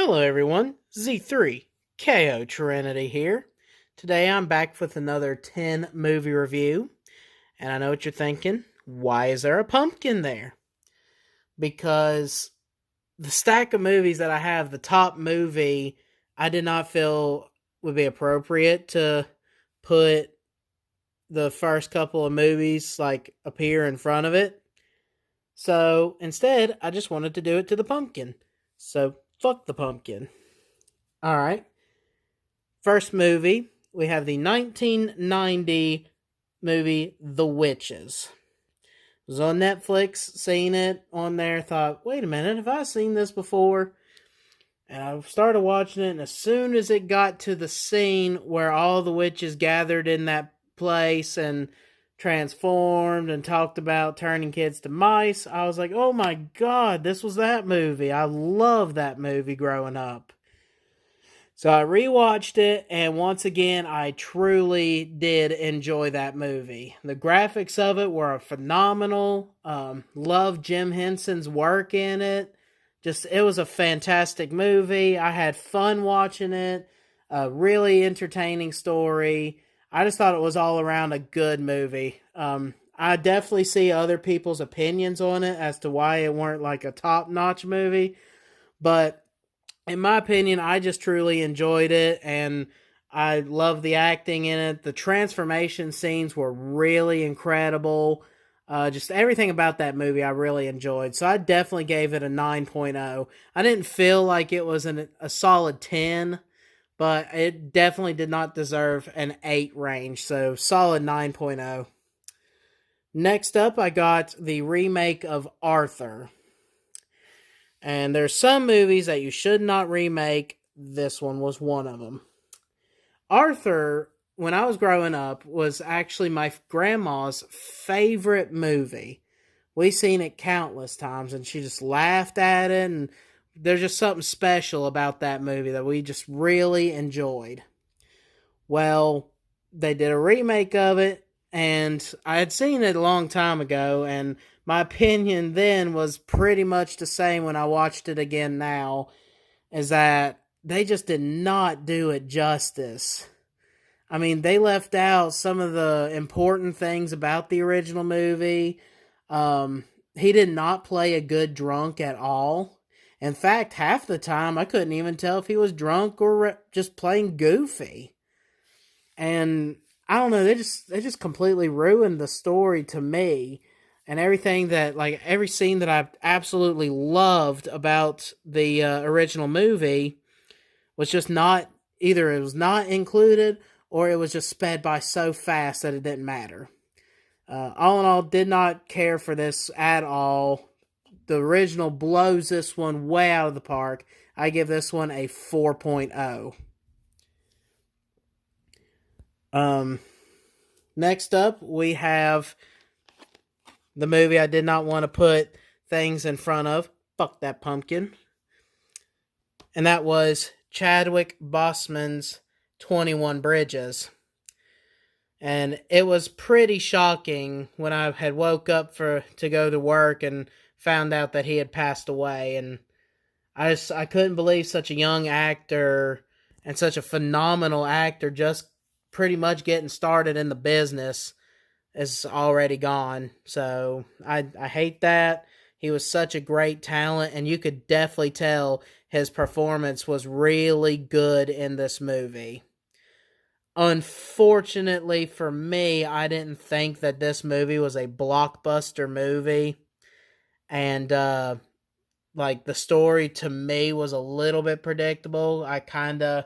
Hello everyone, Z3ko Trinity here. Today I'm back with another 10 movie review, and I know what you're thinking. Why is there a pumpkin there? Because the stack of movies that I have, the top movie, I did not feel would be appropriate to put the first couple of movies like appear in front of it. So instead, I just wanted to do it to the pumpkin. So fuck the pumpkin. Alright. First movie, we have the 1990 movie The Witches. It was on Netflix, seen it on there, thought, wait a minute, have I seen this before? And I started watching it, and as soon as it got to the scene where all the witches gathered in that place and transformed and talked about turning kids to mice, I was like, oh my god, this was that movie. I loved that movie growing up. So I rewatched it, and once again, I truly did enjoy that movie. The graphics of it were phenomenal. Loved Jim Henson's work in it. It was a fantastic movie. I had fun watching it. A really entertaining story. I just thought it was all around a good movie. I definitely see other people's opinions on it as to why it weren't like a top-notch movie, but in my opinion, I just truly enjoyed it, and I love the acting in it. The transformation scenes were really incredible. Just everything about that movie I really enjoyed. So I definitely gave it a 9.0. I didn't feel like it was a solid 10, but it definitely did not deserve an 8 range. So solid 9.0. Next up, I got the remake of Arthur. And there's some movies that you should not remake. This one was one of them. Arthur, when I was growing up, was actually my grandma's favorite movie. We seen it countless times, and she just laughed at it, and there's just something special about that movie that we just really enjoyed. Well, they did a remake of it, and I had seen it a long time ago, and my opinion then was pretty much the same when I watched it again now, is that they just did not do it justice. I mean, they left out some of the important things about the original movie. He did not play a good drunk at all. In fact, half the time I couldn't even tell if he was drunk or just playing goofy. And I don't know, they just completely ruined the story to me. And everything that, like, every scene that I absolutely loved about the original movie was just not, either it was not included or it was just sped by so fast that it didn't matter. All in all, did not care for this at all. The original blows this one way out of the park. I give this one a 4.0. Next up, we have the movie I did not want to put things in front of. Fuck that pumpkin. And that was Chadwick Boseman's 21 Bridges. And it was pretty shocking when I had woke up to go to work and found out that he had passed away. And I couldn't believe such a young actor and such a phenomenal actor just pretty much getting started in the business is already gone. So I hate that. He was such a great talent, and you could definitely tell his performance was really good in this movie. Unfortunately for me, I didn't think that this movie was a blockbuster movie. And like, the story to me was a little bit predictable. I kind of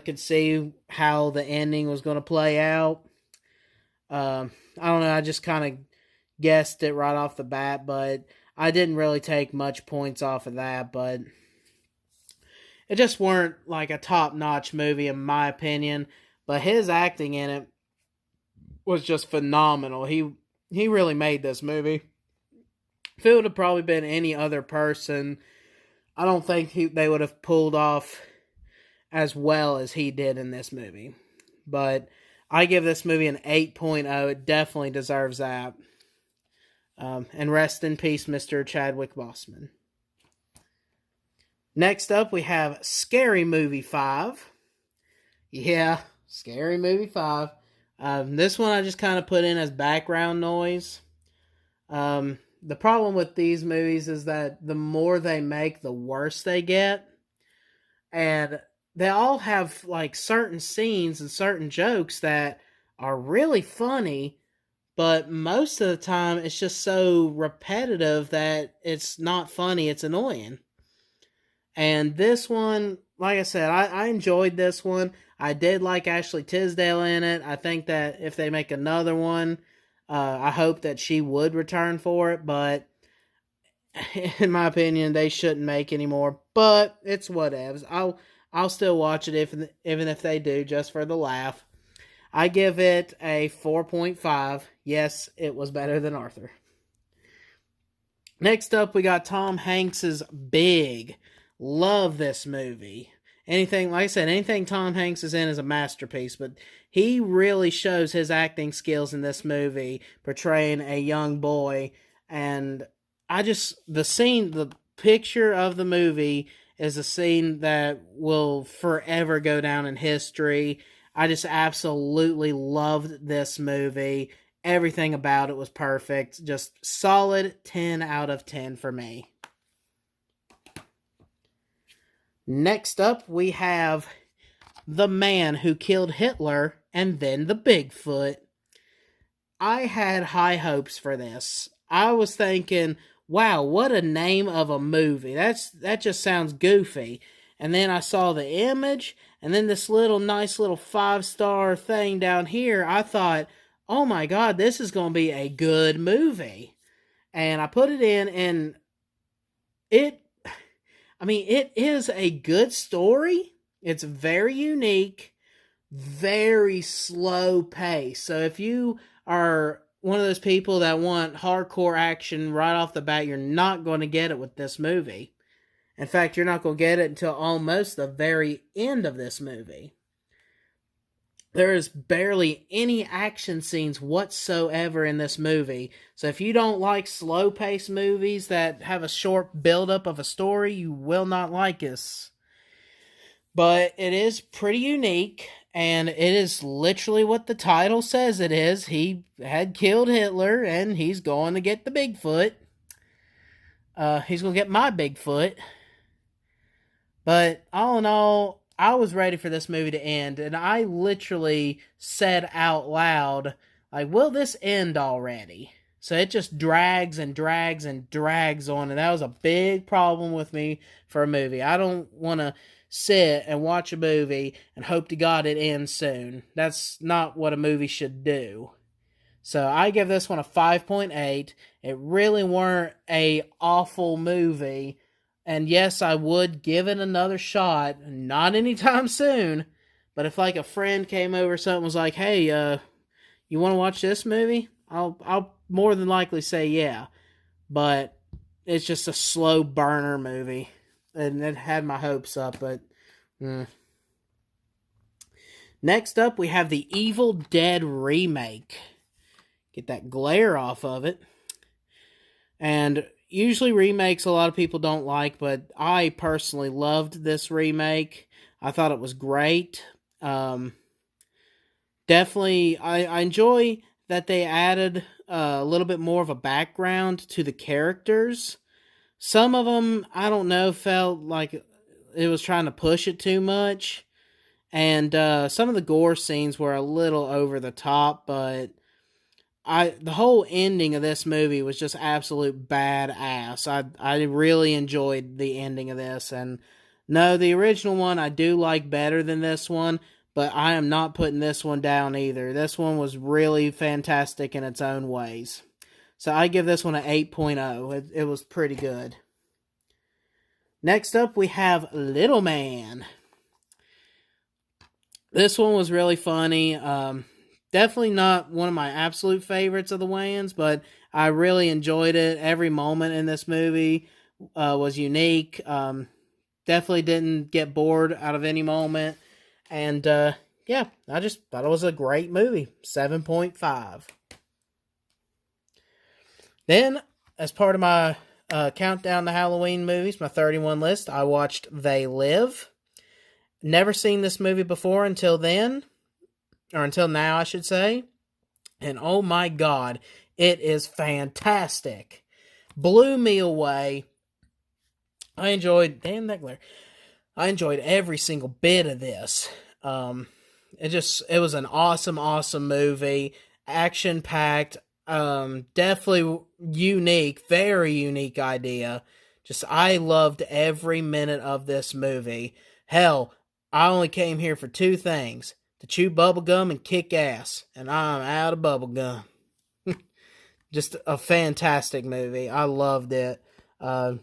could see how the ending was going to play out. I don't know, I just kind of guessed it right off the bat, but I didn't really take much points off of that, but it just weren't like a top-notch movie in my opinion, but his acting in it was just phenomenal. He really made this movie. If it would have probably been any other person, I don't think they would have pulled off as well as he did in this movie. But I give this movie an 8.0. It definitely deserves that. And rest in peace, Mr. Chadwick Boseman. Next up, we have Scary Movie 5. Yeah, Scary Movie 5. This one I just kind of put in as background noise. The problem with these movies is that the more they make, the worse they get. And they all have like certain scenes and certain jokes that are really funny, but most of the time it's just so repetitive that it's not funny, it's annoying. And this one, like I said, I enjoyed this one. I did like Ashley Tisdale in it. I think that if they make another one, I hope that she would return for it, but in my opinion, they shouldn't make anymore. But it's whatevs. I'll still watch it even if they do, just for the laugh. I give it a 4.5. Yes, it was better than Arthur. Next up, we got Tom Hanks's Big. Love this movie. Anything, like I said, anything Tom Hanks is in is a masterpiece, but he really shows his acting skills in this movie, portraying a young boy. And the picture of the movie is a scene that will forever go down in history. I just absolutely loved this movie. Everything about it was perfect. Just solid 10 out of 10 for me. Next up, we have The Man Who Killed Hitler and Then the Bigfoot. I had high hopes for this. I was thinking, wow, what a name of a movie. That just sounds goofy. And then I saw the image, and then this nice little 5-star thing down here. I thought, oh my God, this is going to be a good movie. And I put it in, and it is a good story. It's very unique, very slow pace. So if you are one of those people that want hardcore action right off the bat, you're not going to get it with this movie. In fact, you're not going to get it until almost the very end of this movie. There is barely any action scenes whatsoever in this movie. So if you don't like slow-paced movies that have a short build-up of a story, you will not like this. But it is pretty unique, and it is literally what the title says it is. He had killed Hitler, and he's going to get the Bigfoot. He's going to get my Bigfoot. But all in all, I was ready for this movie to end, and I literally said out loud, like, will this end already? So it just drags and drags and drags on, and that was a big problem with me for a movie. I don't want to sit and watch a movie and hope to God it ends soon. That's not what a movie should do. So I give this one a 5.8. It really weren't a awful movie. And yes, I would give it another shot. Not anytime soon. But if like a friend came over or something was like, hey, you want to watch this movie? I'll more than likely say yeah. But it's just a slow burner movie. And it had my hopes up, but Next up, we have the Evil Dead remake. Get that glare off of it. And usually remakes a lot of people don't like, but I personally loved this remake. I thought it was great. Definitely, I enjoy that they added a little bit more of a background to the characters. Some of them, I don't know, felt like it was trying to push it too much. And some of the gore scenes were a little over the top, but the whole ending of this movie was just absolute badass. I really enjoyed the ending of this. And no, the original one I do like better than this one, but I am not putting this one down either. This one was really fantastic in its own ways. So I give this one an 8.0. It was pretty good. Next up, we have Little Man. This one was really funny. Definitely not one of my absolute favorites of the Wayans, but I really enjoyed it. Every moment in this movie was unique. Definitely didn't get bored out of any moment. And yeah, I just thought it was a great movie. 7.5. Then, as part of my countdown to Halloween movies, my 31 list, I watched They Live. Never seen this movie before until then, or until now, I should say. And oh my god, it is fantastic. Blew me away. I enjoyed every single bit of this. It was an awesome movie. Action packed. Definitely unique, very unique idea. I loved every minute of this movie. Hell, I only came here for two things: to chew bubblegum and kick ass. And I'm out of bubblegum. Just a fantastic movie. I loved it. I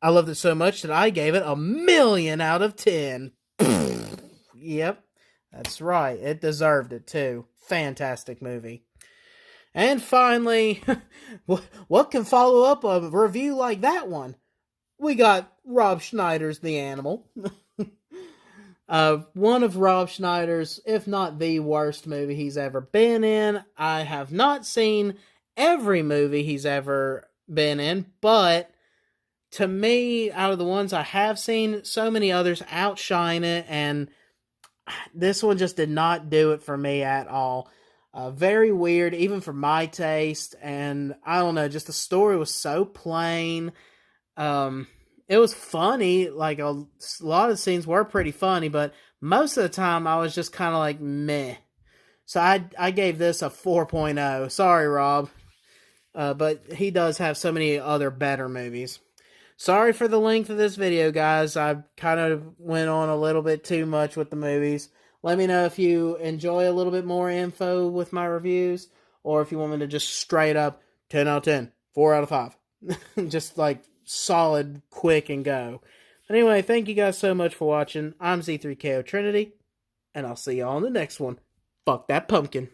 loved it so much that I gave it 1,000,000 out of 10. Yep, that's right. It deserved it too. Fantastic movie. And finally, what can follow up a review like that one? We got Rob Schneider's The Animal. One of Rob Schneider's, if not the worst movie he's ever been in. I have not seen every movie he's ever been in, but to me, out of the ones I have seen, so many others outshine it, and this one just did not do it for me at all. Very weird, even for my taste, and I don't know, just the story was so plain. It was funny, like a lot of the scenes were pretty funny, but most of the time I was just kind of like, meh. So I gave this a 4.0. Sorry, Rob. But he does have so many other better movies. Sorry for the length of this video, guys. I kind of went on a little bit too much with the movies. Let me know if you enjoy a little bit more info with my reviews, or if you want me to just straight up 10 out of 10, 4 out of 5. Just like solid, quick, and go. But anyway, thank you guys so much for watching. I'm Z3ko Trinity, and I'll see y'all in the next one. Fuck that pumpkin.